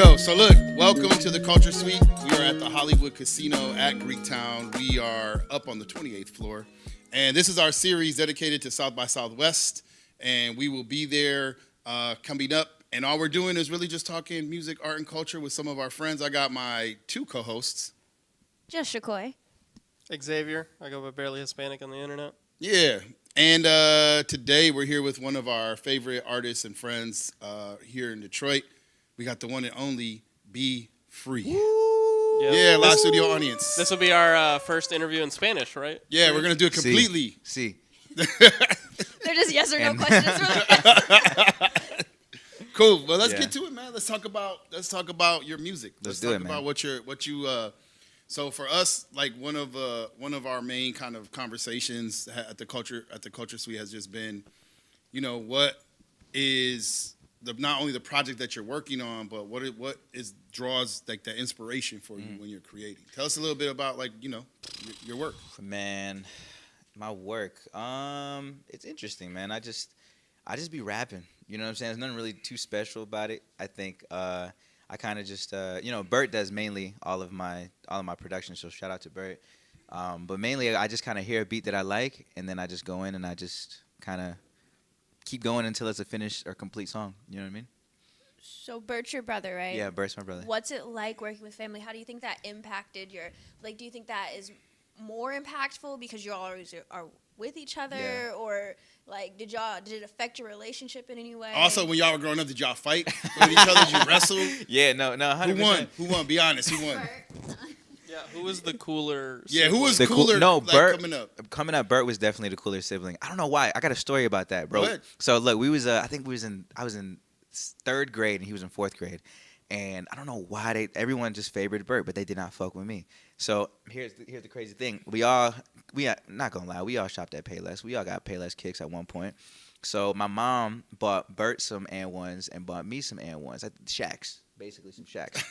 Yo, so look, welcome to the Culture Suite. We are at the Hollywood Casino at Greektown. We are up on the 28th floor. And this is our series dedicated to South by Southwest. And we will be there coming up. And all we're doing is really just talking music, art, and culture with some of our friends. I got my two co-hosts. Just Shakoy. Xavier. I go by Barely Hispanic on the internet. Yeah. And today we're here with one of our favorite artists and friends here in Detroit. We got the one and only Be Free. Yep. Yeah, live studio audience. This will be our first interview in Spanish, right? Yeah, we're going to do it completely. Sí. They're just yes or no questions. Cool. Well, let's get to it, man. Let's talk about your music. Let's talk do it, about man. So for us, like one of our main kind of conversations at the culture suite has just been, what is not only the project that you're working on, but what draws like the inspiration for you when you're creating. Tell us a little bit about your work. Man, my work. It's interesting, man. I just be rapping. You know what I'm saying? There's nothing really too special about it. I think I kind of just Bert does mainly all of my production, so shout out to Bert. But mainly I just kind of hear a beat that I like, and then I just go in and I just kind of keep going until it's a finished or complete song. You know what I mean? So Bert's your brother, right? Yeah, Bert's my brother. What's it like working with family? How do you think that impacted do you think that is more impactful because you always are with each other, or did it affect your relationship in any way? Also, when y'all were growing up, did y'all fight with each other? Did you wrestle? Yeah, no, 100%. Who won? Be honest, who won? Yeah, who was the cooler Yeah, who was The cooler? Bert, coming up. Bert was definitely the cooler sibling. I don't know why. I got a story about that, bro. Go ahead. So look, I was in third grade and he was in fourth grade, and I don't know why everyone just favored Bert, but they did not fuck with me. So here's the crazy thing. We are not gonna lie, we all shopped at Payless. We all got Payless kicks at one point. So my mom bought Bert some And1s and bought me some And1s. Shacks, basically some Shacks.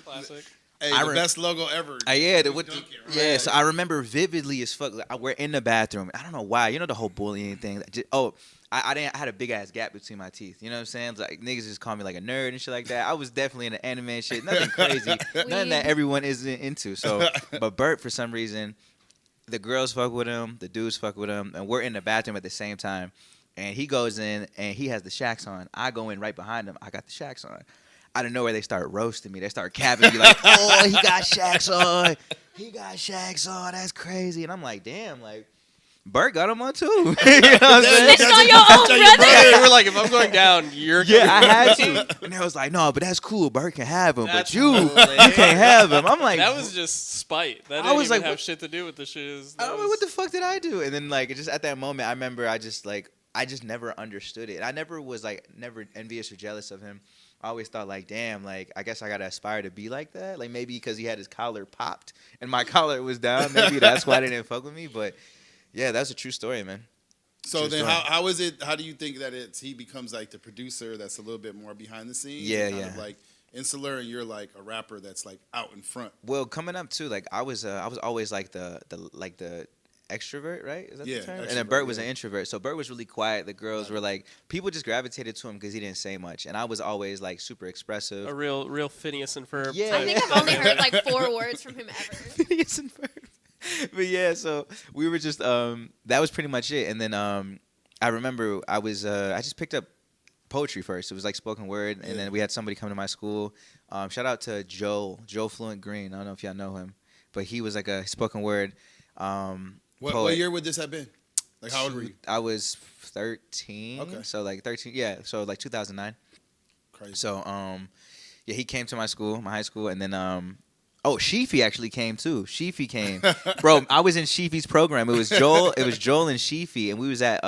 Classic. Hey, the best logo ever. Yeah, so I remember vividly as fuck. We're in the bathroom. I don't know why. The whole bullying thing. I had a big ass gap between my teeth. You know what I'm saying? Like niggas just call me like a nerd and shit like that. I was definitely into anime and shit. Nothing crazy. Nothing that everyone isn't into. So, but Bert, for some reason, the girls fuck with him, the dudes fuck with him, and we're in the bathroom at the same time. And he goes in and he has the Shacks on. I go in right behind him. I got the Shacks on. Out of nowhere, they start roasting me. They start capping me like, oh, he got Shacks on. He got Shacks on. That's crazy. And I'm like, damn, like, Bert got him on too. You know what I'm saying? It's on your own brother. Yeah, we're like, if I'm going down, you're going I had to. And they was like, no, but that's cool. Bert can have him, That's but you hilarious. can't have him. I'm like, that was just spite. That I didn't was even like, have what- shit to do with the shiz. I don't know what the fuck did I do? And then just at that moment, I remember I just never understood it. I never was never envious or jealous of him. I always thought damn, I guess I gotta aspire to be like that. Maybe because he had his collar popped and my collar was down. Maybe that's why they didn't fuck with me. But yeah, that's a true story, man. So then, how is it? How do you think that he becomes the producer that's a little bit more behind the scenes? Yeah, kind of insular, and you're a rapper that's out in front. Well, coming up too, I was always the extrovert, right? Is that the term? And then Bert was an introvert. So Bert was really quiet. The girls were people just gravitated to him because he didn't say much. And I was always super expressive. A real Phineas and Ferb. Yeah. I think I've only heard 4 words from him ever. Phineas and Ferb. But yeah, so we were just that was pretty much it. And then I remember I just picked up poetry first. It was spoken word, and then we had somebody come to my school. Shout out to Joe Fluent Green. I don't know if y'all know him, but he was a spoken word. What year would this have been? How old were you? I was 13. Okay. So 13. Yeah. So 2009. Crazy. So yeah, he came to my high school, and then Sheefy actually came too. Sheefy came, bro. I was in Sheefy's program. It was Joel and Sheefy, and we was at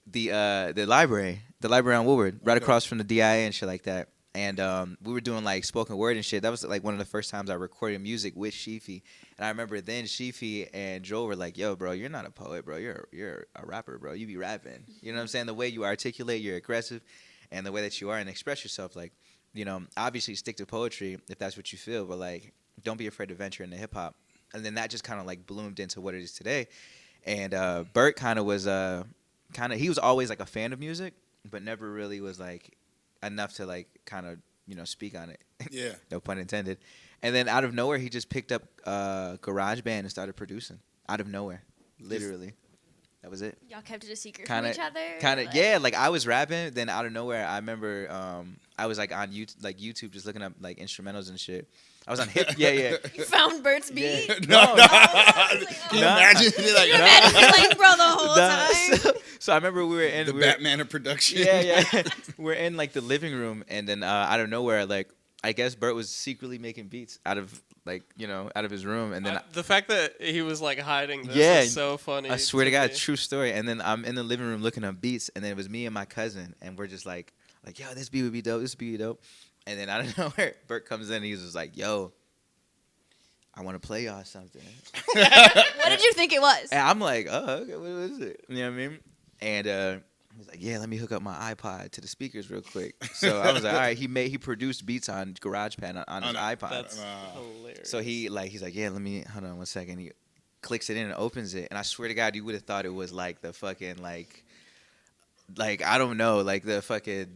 the library on Woodward, right across from the DIA and shit like that. And we were doing spoken word and shit. That was one of the first times I recorded music with Sheefy. And I remember then Sheefy and Joel were like, "Yo, bro, you're not a poet, bro. You're a rapper, bro. You be rapping. You know what I'm saying? The way you articulate, you're aggressive, and the way that you are and express yourself, obviously stick to poetry if that's what you feel, but don't be afraid to venture into hip hop." And then that just kind of bloomed into what it is today. And Bert kind of was he was always a fan of music, but never really was enough to kind of speak on it. Yeah. No pun intended. And then out of nowhere, he just picked up GarageBand and started producing. Out of nowhere, literally. That was it. Y'all kept it a secret from each other? Kind of, yeah. Like, I was rapping, then out of nowhere, I remember I was, like, on YouTube just looking up, like, instrumentals and shit. I was on hip. Yeah. You found Bert's beat? Yeah. No. Can Can you imagine? Like, imagine playing bro the whole time? So I remember we were in the Batman of production. Yeah. We're in like the living room, and then out of nowhere, like I guess Bert was secretly making beats out of out of his room, and then the fact that he was like hiding this is so funny. I swear to God, me. true story. And then I'm in the living room looking up beats, and then it was me and my cousin, and we're just like yo, this beat would be dope. This beat would be dope. And then out of nowhere, Bert comes in, and he's just like, yo, I want to play y'all something. What did you think it was? And I'm like, oh, okay, what is it? You know what I mean? And he's like, yeah, let me hook up my iPod to the speakers real quick. So I was like, all right. He produced beats on GarageBand on his iPod. That's hilarious. So he's like, yeah, let me hold on 1 second. He clicks it in and opens it, and I swear to God, you would have thought it was like the fucking like I don't know, like the fucking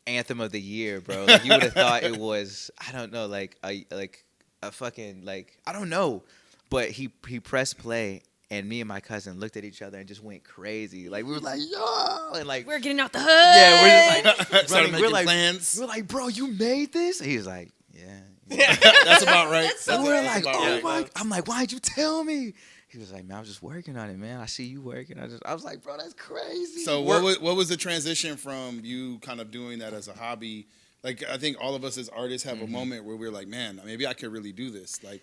anthem of the year, bro. Like, you would have thought it was, I don't know, like a fucking like I don't know, but he pressed play. And me and my cousin looked at each other and just went crazy. Like, we were like, yo! And like, We're getting out the hood. yeah, we're just like, Started making we're plans. We're like, bro, you made this? And he was like, yeah. That's about right. That's so And we're weird. like, about oh right. my. I'm like, why'd you tell me? He was like, man, I was just working on it, man. I see you working. I was like, bro, that's crazy. So what was the transition from you kind of doing that as a hobby? Like, I think all of us as artists have a moment where we're like, man, maybe I could really do this. Like,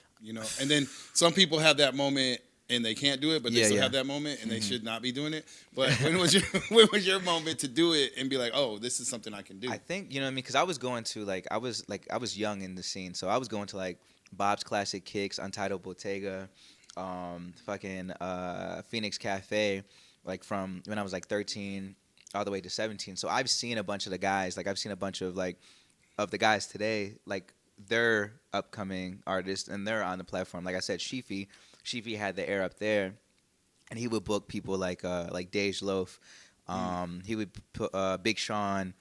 and then some people have that moment and they can't do it, but they still have that moment and they should not be doing it. But when was your moment to do it and be like, oh, this is something I can do? I think, you know what I mean? Because I was going to, I was young in the scene. So I was going to, Bob's Classic Kicks, Untitled Bottega, Phoenix Cafe, from when I was, 13 all the way to 17. So I've seen a bunch of the guys. I've seen a bunch of, of the guys today, they're upcoming artists, and they're on the platform. Like I said, Sheefy had the air up there, and he would book people like Dej Loaf. He would put Big Sean,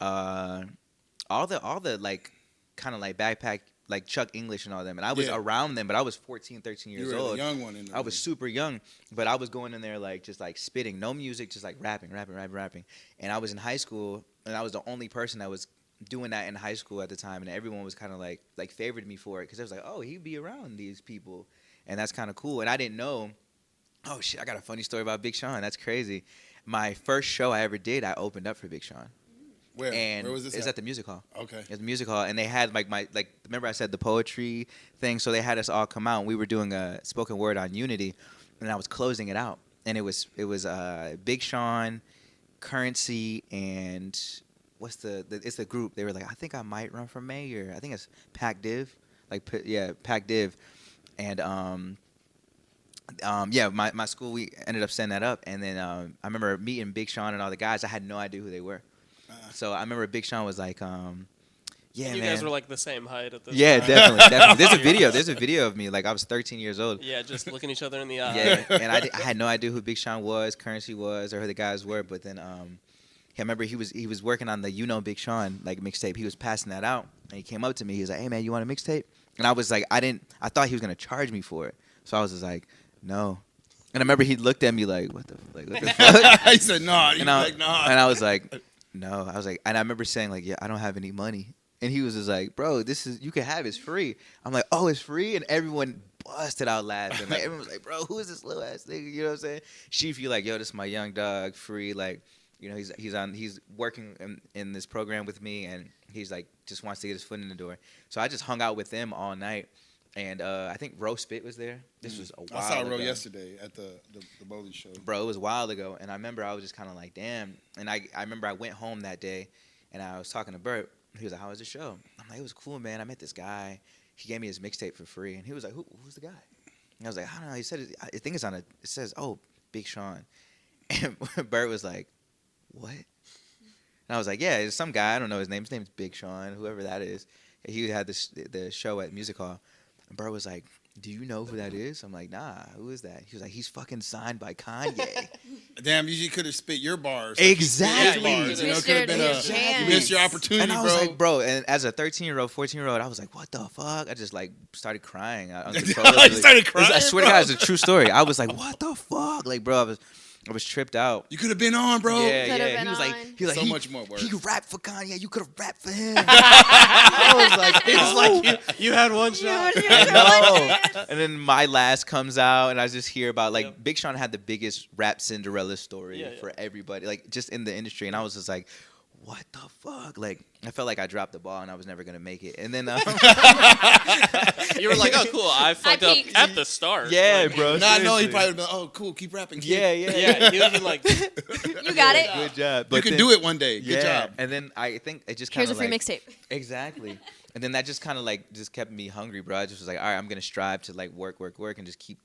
all the kind of backpack, Chuck English and all them. And I was around them, but I was 14, 13 years You were old. the young one in there. I was super young, but I was going in there just spitting, no music, just rapping. And I was in high school, and I was the only person that was doing that in high school at the time, and everyone was kind of favored me for it, because it was like, oh, he'd be around these people, and that's kind of cool. And I didn't know. Oh shit, I got a funny story about Big Sean. That's crazy. My first show I ever did, I opened up for Big Sean. Where? And Where was this? It's at the music hall. Okay. It's the music hall, and they had remember I said the poetry thing, so they had us all come out, and we were doing a spoken word on unity, and I was closing it out, and it was Big Sean, Currency, and what's it's the group. They were like, I think I might run for mayor. I think it's Pac Div, Pac Div, and my school, we ended up setting that up, and then I remember meeting Big Sean and all the guys. I had no idea who they were. So I remember Big Sean was like, yeah, you man. guys were the same height at this Yeah, time. definitely. There's a video of me. I was 13 years old. Yeah, just looking each other in the eye. Yeah, and I had no idea who Big Sean was, Currency was, or who the guys were. But then I remember he was working on the Big Sean mixtape. He was passing that out, and he came up to me. He was like, hey man, you want a mixtape? And I was like, I thought he was gonna charge me for it. So I was just like, no. And I remember he looked at me what the fuck? He said, nah. And I was like, no. I was like, and I remember saying yeah, I don't have any money. And he was just like, bro, you can have it. It's free. I'm like, oh, it's free? And everyone busted out laughing. Everyone was like, bro, who is this little ass nigga? You know what I'm saying? Sheefy, yo, this is my young dog, free. He's working in this program with me, and he's just wants to get his foot in the door. So I just hung out with them all night. And I think Ro Spit was there. This was a while ago. I saw Ro yesterday at the bowling show. Bro, it was a while ago. And I remember I was just kind of damn. And I remember I went home that day, and I was talking to Bert. He was like, how was the show? I'm like, it was cool, man. I met this guy. He gave me his mixtape for free. And he was like, who's the guy? And I was like, I don't know. He said, I think it's it says, oh, Big Sean. And Bert was like, what? And I was like, yeah, it's some guy. I don't know his name. His name's Big Sean, whoever that is. He had the show at Music Hall. And Bert was like, do you know who that is? I'm like, nah, who is that? He was like, he's fucking signed by Kanye. Damn, you could have spit your bars. Exactly. Your bars, you know, could have been you missed your opportunity, and I was bro. like, bro, and as a 13-year-old, 14-year-old, I was like, what the fuck? I just like started crying uncontrollably. You started crying, I swear to bro? God, it's a true story. I was like, what the fuck? Like, bro, I was tripped out. You could have been on, bro. Yeah, Could've yeah. been He was like, on. So much more work. He rapped for Kanye. You could have rapped for him. I was like, It's like you had one shot. no. And then My Last comes out, and I just hear about like Big Sean had the biggest rap Cinderella story for everybody, like just in the industry, and I was just like, what the fuck? Like, I felt like I dropped the ball and I was never gonna make it. And then You were like, oh, cool. I fucked up peaked. at the start. yeah, Like, bro. Nah, no, he seriously. probably would have been, oh, cool, keep rapping, kid. Yeah, yeah, Yeah, he would have been like, You got it. Good job. You can do it one day. Good job. And then I think it just kind Here's of a free like, mixtape. exactly. And then that just kind of like just kept me hungry, bro. I just was like, all right, I'm gonna strive to like work, and just keep,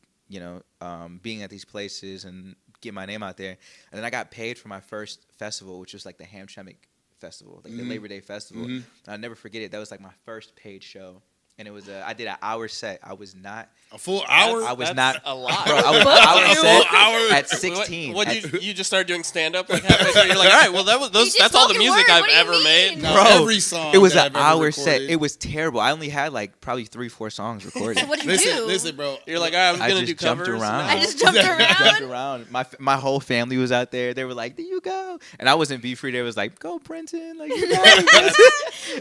being at these places and get my name out there. And then I got paid for my first festival, which was like the Hamtramck Festival, like the Labor Day Festival. And I'll never forget it. That was like my first paid show. And it was I did an hour set. I was not A full hour? I was that's not a lot. bro. I was Full set hour? at 16. What you just started doing stand up like halfway through? You're like, all right, well just that's all the spoken music word. I've What do you ever mean? made. No, Bro, every song it was that an I've ever hour set. recorded. It was terrible. I only had like probably 3-4 songs recorded. So what did you do? Listen, bro. You're like, all right, I'm I gonna just do jumped covers. around. now. I just jumped Jumped around. around. My whole family was out there. They were like, "There you go," and I wasn't be free. They was like, "Go, Brenton!" Like, you got it,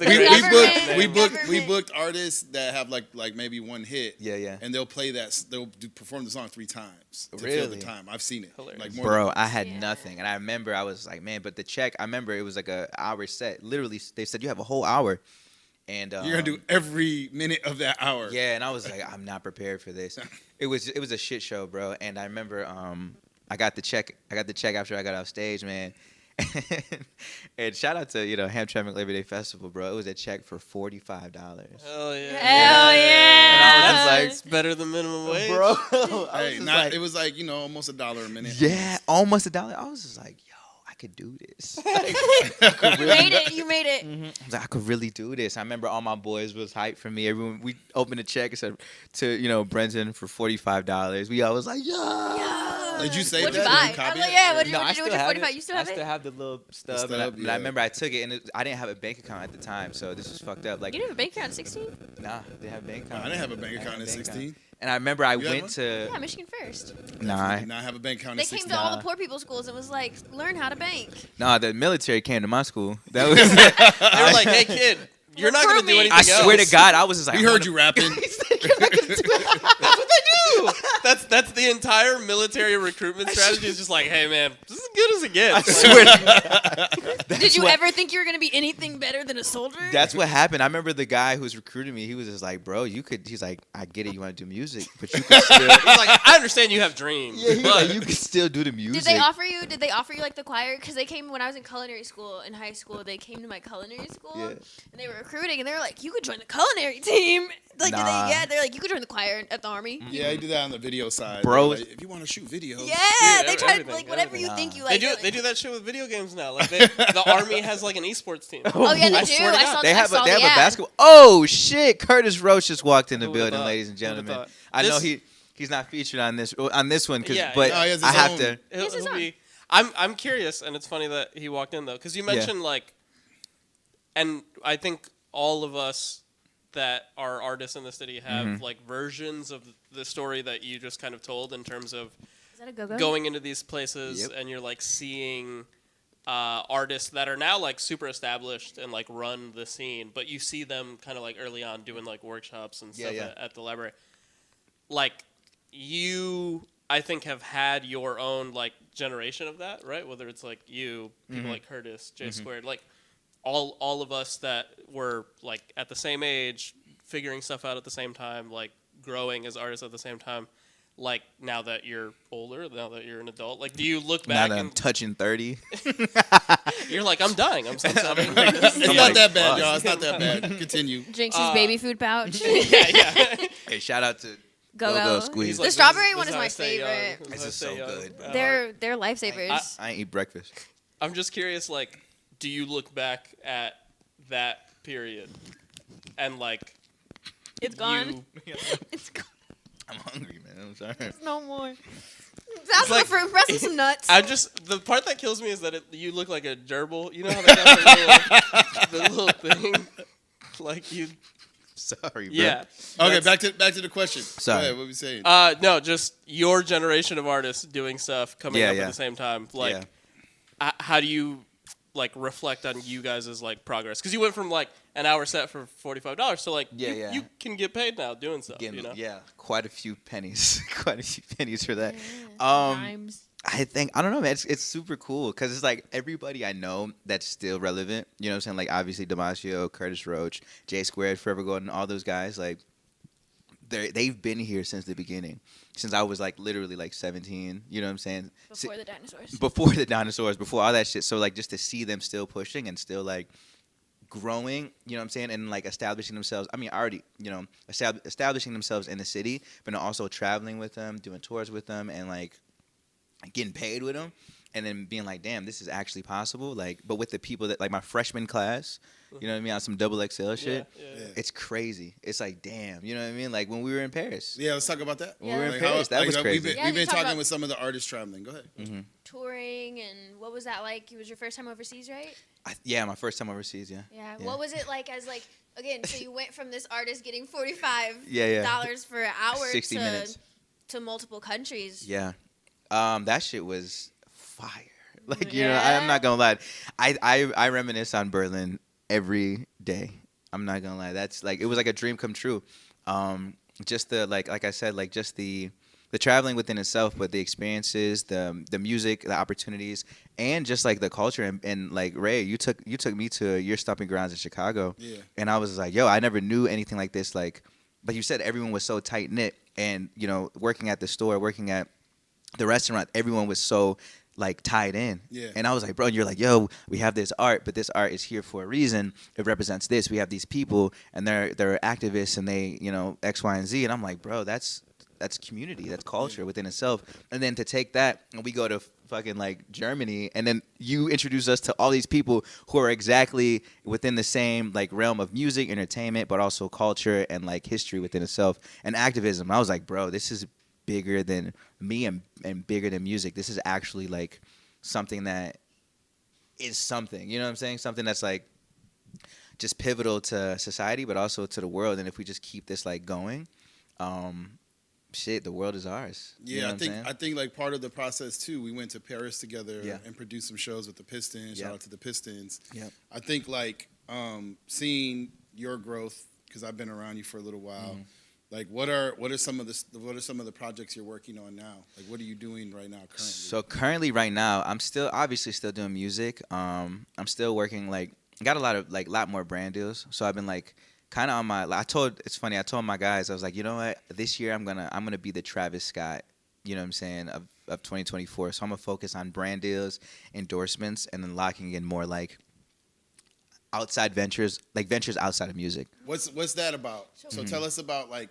Brenton. we Government. booked artists that have like maybe one hit. Yeah, yeah. And they'll play that. They'll perform the song 3 times to fill Really? the time. I've seen it. Hilarious. Like more Bro, than I had Yeah. nothing, and I remember I was like, "Man," but the check. I remember it was like a hour set. Literally, they said you have a whole hour, and you're gonna do every minute of that hour. Yeah, and I was like, I'm not prepared for this. It was a shit show, bro. And I remember I got the check after I got off stage, man. And shout out to Hamtramck Labor Day Festival, bro. It was a check for $45, Hell yeah. Hell yeah. And I was just like, It's better than minimum wage. bro. Hey, it was like almost $1 a minute. Yeah, almost $1. I was just like, yo, I could do this. You made it. You made it. I was like, I could really do this. I remember all my boys was hyped for me. Everyone, we opened a check and said to Brenton for $45. We all was like, yeah. Did you save What'd you that? buy? Did you copy I'm like, it? yeah. What'd No, you I do still with your have 45? it. You still I have still it? have the little stub, stub, but yeah. I remember I took it, and I didn't have a bank account at the time, so this was fucked up. Like, You didn't have a bank account at 16? nah, didn't have a bank account. I didn't have a bank I didn't account have at a bank 16. And I remember I You had one? went to Yeah, Michigan First. nah, Did not have a bank account They at came 16. to all the poor people's schools and was like, learn how to bank. nah. The military came to my school. That was. They were like, hey, kid, you're not going to do Recruit me. anything I swear else. to God, I was just like, We I heard wanna- you rapping. That's what they do. That's the entire military recruitment strategy. Is just like, hey, man, this is as good as it I gets. swear to God. Did you ever think you were going to be anything better than a soldier? That's what happened. I remember the guy who was recruiting me. He was just like, bro, you could. He's like, I get it. You want to do music, but you can still. He's like, I understand you have dreams, Yeah, he's but like, you can still do the music. Did they offer you? Did they offer you like the choir? Because they came when I was in culinary school in high school. They came to my culinary school Yeah. and they were recruiting, and they were like, "You could join the culinary team." Like, Nah. they're like, "You could join the choir at the army." Yeah, he did that on the video side. Bro. Like, if you want to shoot videos. Yeah, Dude, they tried everything, like whatever you everything. think you they like. do that shit with video games now. Like the army has like an esports team. Oh yeah, they I do. swear to I God. saw. They I have saw a the ad. basketball. Oh shit! Curtis Roach just walked in the Who would've building, thought? ladies and Who would've gentlemen. thought? I know This- he's not featured on this one, Yeah, but no, he has his I have own. to. Yes, it's He'll on. be. I'm curious, and it's funny that he walked in though, because you mentioned like, and I think all of us that are artists in the city have Mm-hmm. like versions of the story that you just kind of told in terms of Is that a go-go? going into these places Yep. and you're like seeing artists that are now like super established and like run the scene, but you see them kind of like early on doing like workshops and stuff Yeah. At the library. Like you, I think, have had your own like generation of that, right? Whether it's like you, people like Curtis, J Squared, like all of us that were like at the same age, figuring stuff out at the same time, like growing as artists at the same time. Like now that you're older, now that you're an adult, like do you look Now back that I'm and touching 30. you're like, I'm dying. I'm so sorry. It's I'm not like, that bad, fuck. y'all. It's not that bad. Continue. Drinks his baby food pouch. yeah. Hey, shout out to Go-go. Go-Go Squeeze. He's The like, strawberry this one is is how my I stay young. favorite. This is This how I is stay so young. good. They're lifesavers. I ain't eat breakfast. I'm just curious, like, do you look back at that period and like It's gone. you It's gone. I'm hungry, man. I'm sorry. There's no more. That's like- the fruit press with some nuts. The part that kills me is that you look like a gerbil. You know how they got the little thing, like you. Sorry, bro. Yeah. Okay, That's- back to the question. Sorry. Go ahead, what were we saying? No, just your generation of artists doing stuff coming Yeah, up yeah. at the same time. Like, Yeah. how do you like reflect on you guys' like progress? Because you went from like an hour set for $45 to like you can get paid now doing stuff. Getting, You know? Yeah, quite a few pennies. Quite a few pennies for that. Rhymes. I don't know, man. It's super cool because it's like everybody I know that's still relevant. You know what I'm saying? Like, obviously, Damasio, Curtis Roach, J Squared, Forever Golden, all those guys, like, they've been here since the beginning. Since I was, like, literally, like, 17. You know what I'm saying? Before the dinosaurs. Before the dinosaurs, before all that shit. So, like, just to see them still pushing and still, like, growing, you know what I'm saying, and like establishing themselves. I mean, already, you know, establishing themselves in the city, but also traveling with them, doing tours with them, and like getting paid with them, and then being like, damn, this is actually possible. Like, but with the people that like my freshman class, you know what I mean, on some double XL shit. Yeah. It's crazy. It's like, damn, you know what I mean? Like when we were in Paris. Yeah, let's talk about that. When we were in Like, Paris, that was we've crazy. been, Yeah, we've you been talk talking about- with some of the artists traveling. Go ahead. Mm-hmm. Touring, and what was that like? It was your first time overseas, right? Yeah, my first time overseas. Yeah. Yeah. Yeah. What was it like as like again? So you went from this artist getting $45 Yeah. for an hour 60 to minutes. to multiple countries. Yeah. That shit was fire. Like, you know, Yeah. I'm not gonna lie. I reminisce on Berlin every day. I'm not gonna lie. That's like, it was like a dream come true. Just the like I said, like just the traveling within itself, but the experiences, the music, the opportunities, and just like the culture. And like Ray, you took me to your stomping grounds in Chicago. Yeah. And I was like, yo, I never knew anything like this. Like you said, everyone was so tight knit, and you know, working at the store, working at the restaurant, everyone was so like tied in. Yeah. And I was like, bro, and you're like, yo, we have this art, but this art is here for a reason. It represents this. We have these people, and they're activists, and they, you know, X, Y, and Z. And I'm like, bro, that's community, that's culture within itself. And then to take that, and we go to fucking like Germany, and then you introduce us to all these people who are exactly within the same like realm of music, entertainment, but also culture and like history within itself and activism. I was like, bro, this is bigger than me and bigger than music. This is actually like something that is something, you know what I'm saying? Something that's like just pivotal to society, but also to the world. And if we just keep this like going, shit, the world is ours. Yeah, You know what I'm saying? I think like part of the process too, we went to Paris together Yeah. and produced some shows with the Pistons. Shout Yep. out to the Pistons. Yep. I think like seeing your growth, because I've been around you for a little while. Mm-hmm. Like what are some of the projects you're working on now? Like what are you doing right now currently? So currently, right now, I'm obviously still doing music. I'm still working, like, got a lot more brand deals. So I've been like kind of on my. It's funny. I told my guys, I was like, you know what? This year I'm gonna be the Travis Scott. You know what I'm saying, of 2024. So I'm gonna focus on brand deals, endorsements, and then locking in more like outside ventures, like ventures outside of music. What's that about? So- So tell us about like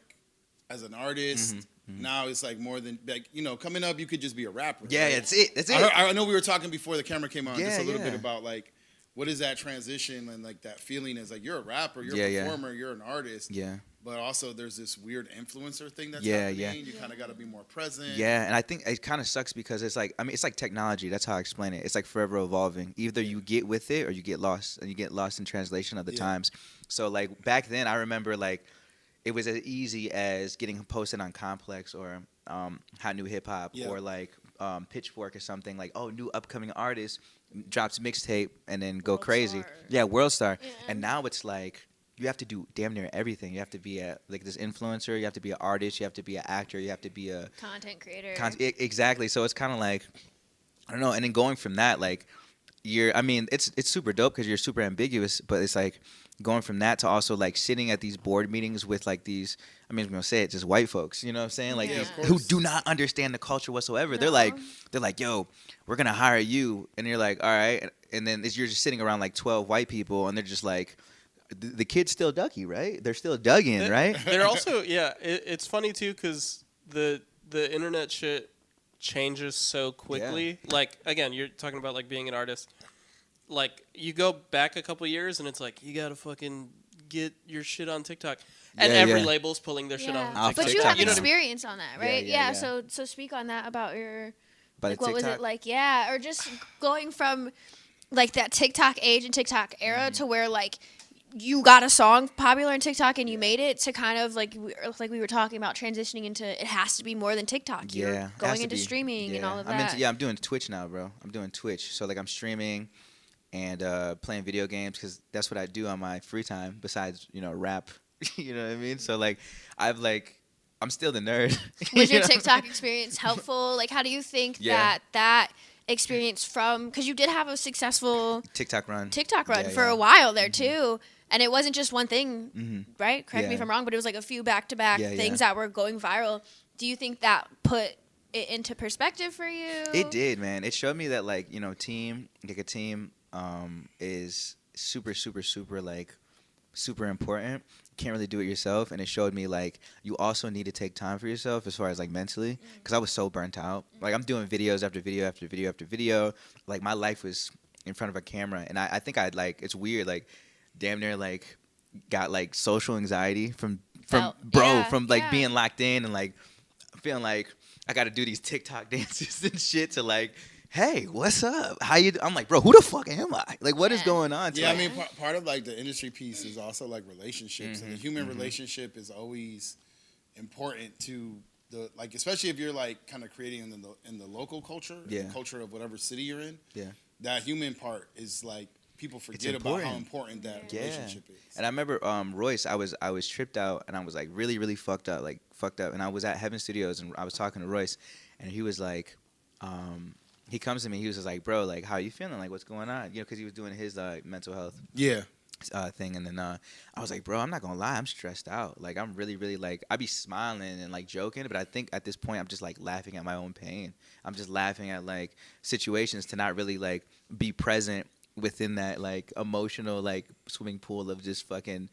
as an artist. Now it's like more than like, you know, coming up you could just be a rapper. Yeah, right? that's it. That's it. I know we were talking before the camera came on just a little Yeah. bit about like what is that transition and like that feeling is like you're a rapper, you're Yeah, a yeah. performer, you're an artist. Yeah. But also there's this weird influencer thing that's Yeah, happening. yeah. You kind of got to be more present. Yeah, and I think it kind of sucks because it's like, I mean, it's like technology. That's how I explain it. It's like forever evolving. Either you get with it or you get lost, and you get lost in translation of the Yeah. times. So like back then, I remember like it was as easy as getting posted on Complex or Hot New Hip Hop Yeah. or like Pitchfork or something, like, oh, new upcoming artist drops mixtape and then go World crazy. Star. Yeah, World Star. Yeah. And now it's like you have to do damn near everything. You have to be like this influencer. You have to be an artist. You have to be an actor. You have to be a Content creator. exactly. So it's kind of like, I don't know. And then going from that, like, I mean, it's super dope because you're super ambiguous, but it's like going from that to also like sitting at these board meetings with like these, I mean, I'm going to say it, just white folks, you know what I'm saying? Like Yeah. of who course. do not understand the culture whatsoever. No. They're like, yo, we're going to hire you. And you're like, all right. And then you're just sitting around like 12 white people and they're just like, the kid's still Ducky, right? They're still dug in, right? They're also it's funny too because the internet shit changes so quickly. Like again, you're talking about like being an artist. Like you go back a couple years and it's like you gotta fucking get your shit on TikTok. And Yeah, every yeah. label's pulling their shit on Off TikTok. But you have know what I mean? experience on that, right? Yeah. So speak on that about your By like the what was it TikTok? like? Yeah, or just going from like that TikTok age and TikTok era to where like you got a song popular in TikTok and you made it to kind of like we were talking about transitioning into it has to be more than TikTok. You're Yeah, it going has to into be. streaming and Yeah. all of that. I'm doing Twitch now, bro. I'm doing Twitch. So like I'm streaming and playing video games because that's what I do on my free time besides rap. You know what I mean? So like I'm still the nerd. Was you your know? TikTok experience helpful? Like, how do you think Yeah. that experience from because you did have a successful TikTok run for yeah. a while there too, and it wasn't just one thing, right? Correct me if Yeah. I'm wrong, but it was like a few back-to-back Yeah, things yeah. that were going viral. Do you think that put it into perspective for you? It did, man. It showed me that a team is super super important. Can't really do it yourself, and it showed me like you also need to take time for yourself as far as like mentally, because I was so burnt out. Like I'm doing videos after video after video after video. Like my life was in front of a camera, and I think I'd like it's weird like damn near like got like social anxiety from being locked in and like feeling like I got to do these TikTok dances and shit to like, hey, what's up? How you? I'm like, bro, who the fuck am I? Like, what is going on? Yeah, I mean, part of like the industry piece is also like relationships, and the human relationship is always important to the like, especially if you're like kind of creating in the local culture, the culture of whatever city you're in. Yeah, that human part is like people forget about how important that relationship is. And I remember Royce, I was tripped out and I was like really fucked up, and I was at Heaven Studios and I was talking to Royce, and he was like, he comes to me, he was just like, bro, like, how you feeling? Like, what's going on? Because he was doing his mental health thing. And then I was like, bro, I'm not going to lie. I'm stressed out. Like, I'm really, like, I be smiling and, like, joking. But I think at this point, I'm just, like, laughing at my own pain. I'm just laughing at, like, situations to not really, like, be present within that, like, emotional, like, swimming pool of just fucking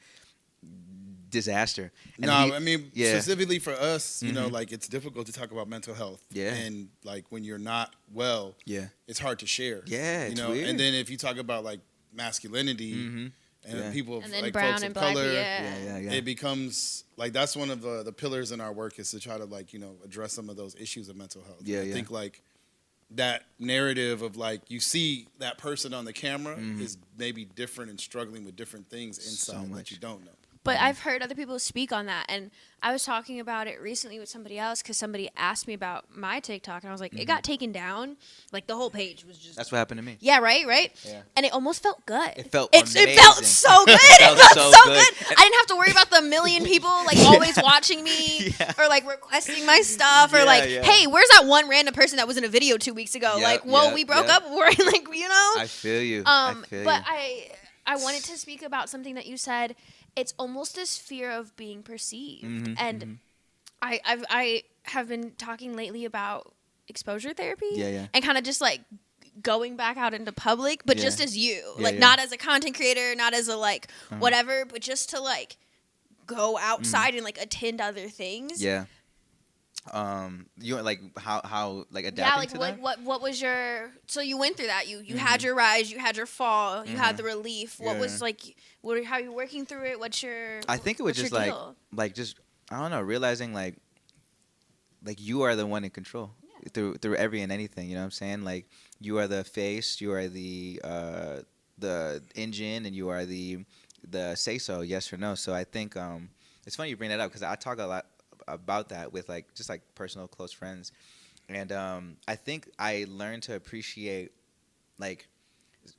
disaster. And I mean, specifically for us, you know, like it's difficult to talk about mental health. Yeah. And like when you're not well, it's hard to share. Yeah, you know. weird. And then if you talk about like masculinity and people of and then like brown folks and of black, color, yeah. it becomes like that's one of the pillars in our work is to try to like address some of those issues of mental health. I think like that narrative of like you see that person on the camera is maybe different and struggling with different things inside that you don't know. But I've heard other people speak on that, and I was talking about it recently with somebody else because somebody asked me about my TikTok, and I was like, it got taken down. Like, the whole page was just... That's what happened to me. Yeah, right? Yeah. And it almost felt good. It felt It amazing. felt so good. It felt so good. And I didn't have to worry about the million people, like, always watching me or, like, requesting my stuff or, like, hey, where's that one random person that was in a video 2 weeks ago? Like, whoa, we broke up. We're like, I feel you. But I wanted to speak about something that you said. It's almost this fear of being perceived. And I have been talking lately about exposure therapy and kind of just like going back out into public, but just as you, like not as a content creator, not as a like whatever, but just to like go outside and like attend other things. Yeah. You like how like adapting to that? What was your so you went through that you had your rise, you had your fall, you had the relief. What was like how you working through it? What's your I think it was just like just I don't know, realizing like you are the one in control through every and anything, you know what I'm saying? Like you are the face, you are the engine, and you are the say so, yes or no. So I think it's funny you bring that up because I talk a lot about that with like just like personal close friends, and I think I learned to appreciate like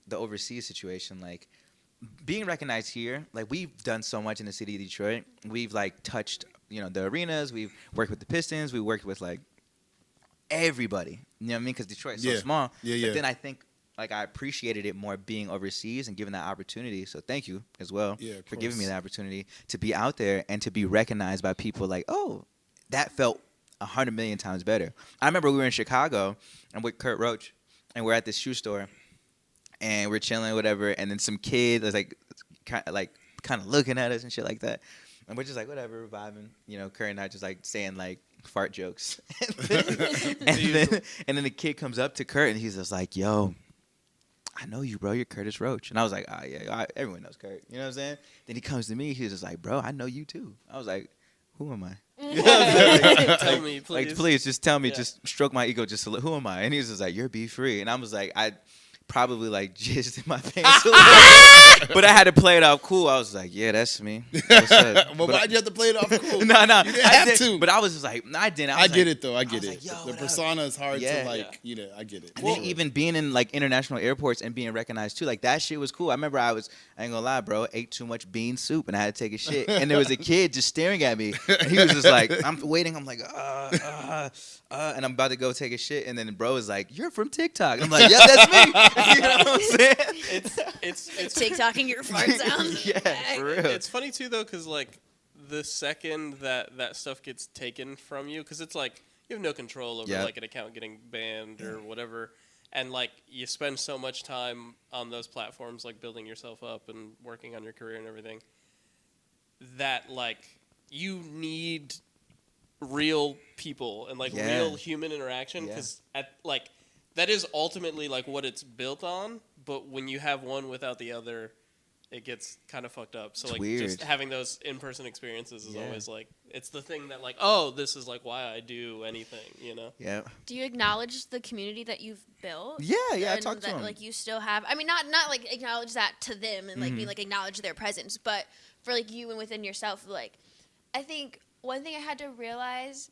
the overseas situation, like being recognized here. Like we've done so much in the city of Detroit. We've like touched the arenas. We've worked with the Pistons. We worked with like everybody. You know what I mean? Because Detroit's so small. But then I think like I appreciated it more being overseas and given that opportunity. So thank you as well for giving me that opportunity to be out there and to be recognized by people like, oh, that felt 100 million times better. I remember we were in Chicago and with Kurt Roach and we're at this shoe store and we're chilling or whatever. And then some kid was like kind of looking at us and shit like that. And we're just like, whatever, we're vibing. Kurt and I just like saying like fart jokes. and then the kid comes up to Kurt and he's just like, yo, I know you, bro. You're Curtis Roach. And I was like, yeah, everyone knows Kurt. You know what I'm saying? Then he comes to me. He was just like, bro, I know you too. I was like, who am I? You know what I'm saying? Tell me, please. Like, please, just tell me. Yeah. Just stroke my ego. Just who am I? And he was just like, you're Be Free. And I was like, I probably like jizzed in my pants a little bit. But I had to play it off cool. I was like, yeah, that's me. What's up? Well, why'd you have to play it off cool? No, You didn't have to. But I was just like, no, I didn't. I get it though. I get was it. like, yo, The what persona is hard Yeah. to like. You know, I get it. And then even being in like international airports and being recognized too, like that shit was cool. I remember I ain't gonna lie, bro, ate too much bean soup and I had to take a shit. And there was a kid just staring at me. And he was just like, I'm waiting. I'm like, and I'm about to go take a shit. And then bro is like, you're from TikTok. I'm like, yeah, that's me. You know what I'm saying? It's TikToking your fart sound. Yeah, for real. It's funny too though, because like the second that stuff gets taken from you, because it's like you have no control over like an account getting banned or whatever, and like you spend so much time on those platforms, like building yourself up and working on your career and everything, that like you need real people and like real human interaction, because at like that is ultimately like what it's built on. But when you have one without the other, it gets kind of fucked up. So It's like weird. just having those in-person experiences is always like, it's the thing that like, oh, this is like why I do anything, you know? Yeah. Do you acknowledge the community that you've built? Yeah, I And talked to that, him. like you still have. I mean, not like acknowledge that to them and like be like acknowledge their presence, but for like you and within yourself, like I think one thing I had to realize,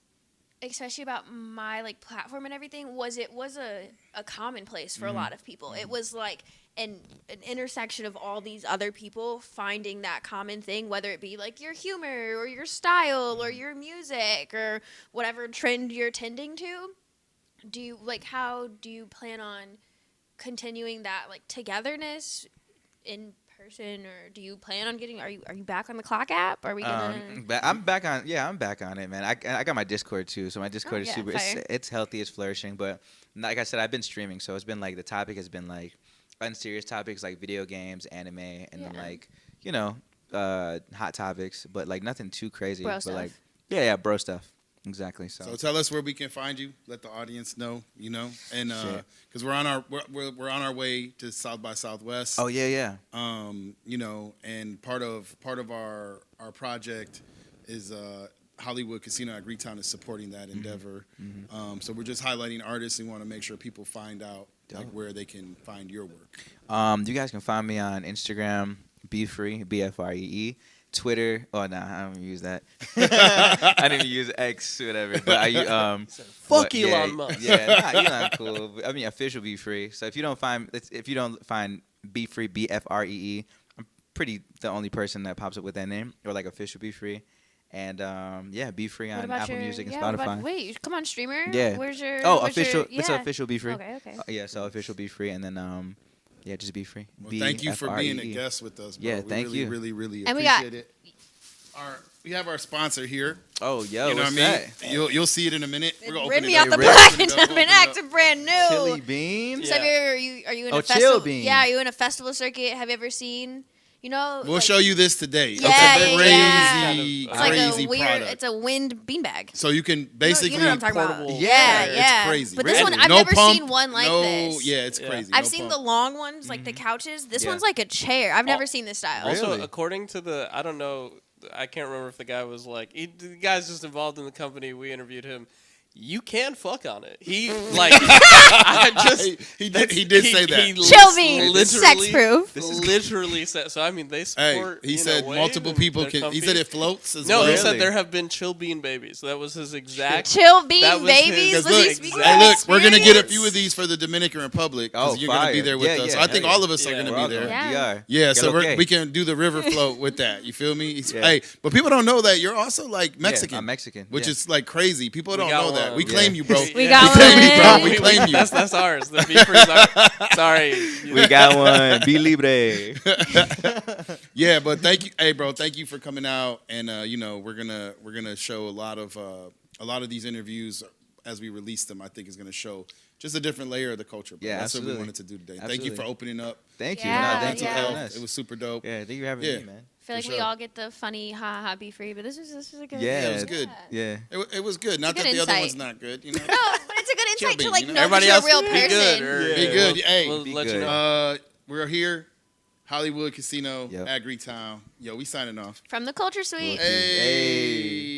especially about my like platform and everything, was it was a commonplace for a lot of people. It was like an intersection of all these other people finding that common thing, whether it be like your humor or your style or your music or whatever trend you're tending to. Do you like, how do you plan on continuing that like togetherness in person, or do you plan on getting, are you back on the Clock app? Are we gonna I'm back on. Yeah, I'm back on it, man. I got my Discord too, so my Discord is yeah, super. fire. It's healthy, it's flourishing, but like I said, I've been streaming, so it's been like the topic has been like unserious topics like video games, anime, and then Yeah. like hot topics, but like nothing too crazy. Bro but stuff. like yeah, bro stuff. Exactly. So, So tell us where we can find you. Let the audience know. You know, and Shit. because we're on our way to South by Southwest. oh yeah. You know, and part of our project is Hollywood Casino at Greektown is supporting that endeavor. So we're just highlighting artists and want to make sure people find out like where they can find your work. You guys can find me on Instagram, Be Free, BFREE. Twitter. Oh no, I don't use that. I didn't even use X, whatever. But I Fuck but, yeah, Elon Musk. Yeah, Elon cool. I mean, official Be Free. So if you don't find Be Free, BFREE, I'm pretty the only person that pops up with that name, or like official Be Free. And Be Free What on about Apple your, Music and what Spotify. about, wait, come on, streamer. Yeah. Where's your? Oh, where's your- official. It's yeah. official Be Free. Okay. Yeah, so official Be Free, and then just Be Free. Well, thank you for being a BFREE. guest with us, bro. Yeah, we thank really, you. really, really And we got- appreciate it. We have our sponsor here. Oh, yo, You know what what's I mean? that? You'll see it in a minute. We're gonna Rip open me it off up. the Rip block Open and it up, been open it up. acting brand new. Chili beans. So are you in Oh, a festival? Chillbean. Yeah, are you in a festival circuit? Have you ever seen? You know, We'll like, show you this today. Yeah, it's a yeah, crazy, yeah. It's like crazy a weird. product. It's a wind beanbag. So you can basically you know what I'm talking about. portable. Yeah, it's yeah. crazy. But this Really. one, I've No never pump, seen one like no, this. Yeah, it's Yeah. crazy. I've No seen pump. the long ones, like the couches. This Yeah. one's like a chair. I've never Al- seen this style. Also, Really? according to I don't know, I can't remember if the guy was like, the guy's just involved in the company. We interviewed him. You can fuck on it. He like, I just He did say that. Chillbean, sex proof. Literally said. So I mean, they Hey, support. he in a said way, multiple and people they're can. He comfy. said it floats as No, well. he said Really? there have been Chillbean babies. So that was his exact. Chillbean that was babies. his- Was he Look, speaking exact- hey, about look, we're gonna get a experience? few of these for the Dominican Republic because Oh, you're gonna be fire. there with Yeah, us. So yeah, I think hell all yeah. of us are Yeah. gonna We're be all there. going. Yeah. DR. Yeah, so okay. we can do the river float with that. You feel me? Yeah. Hey, but people don't know that you're also like Mexican. Yeah, I'm Mexican. Which yeah. is like crazy. People don't got know that. one. We Yeah. claim you, bro. We got claim you, bro. one. We claim you. That's ours. The Be Free's ours. Sorry. We got one. Be libre. Yeah, but thank you, hey, bro. Thank you for coming out, and we're gonna show a lot of these interviews as we release them. I think is gonna show just a different layer of the culture. Bro. Yeah, That's what we absolutely. wanted to do today. Thank Absolutely. you for opening up. Thank you. Yeah, No, thank you yeah. for having Health. us. It was super dope. Yeah, thank you for having Yeah. me, man. I feel like For we sure. all get the funny be free, but this is a good. Yeah, it was good. Yeah. It was good. Not good that the other insight. one's not good. You know. No, but it's a good insight to Chillbean, like you know? know Everybody that else you're a real be good. person. Or, Be good. Hey, we'll be let you good. know. we're here, Hollywood Casino Yep. at Greektown. Yo, we signing off. From the Culture Suite. Hey.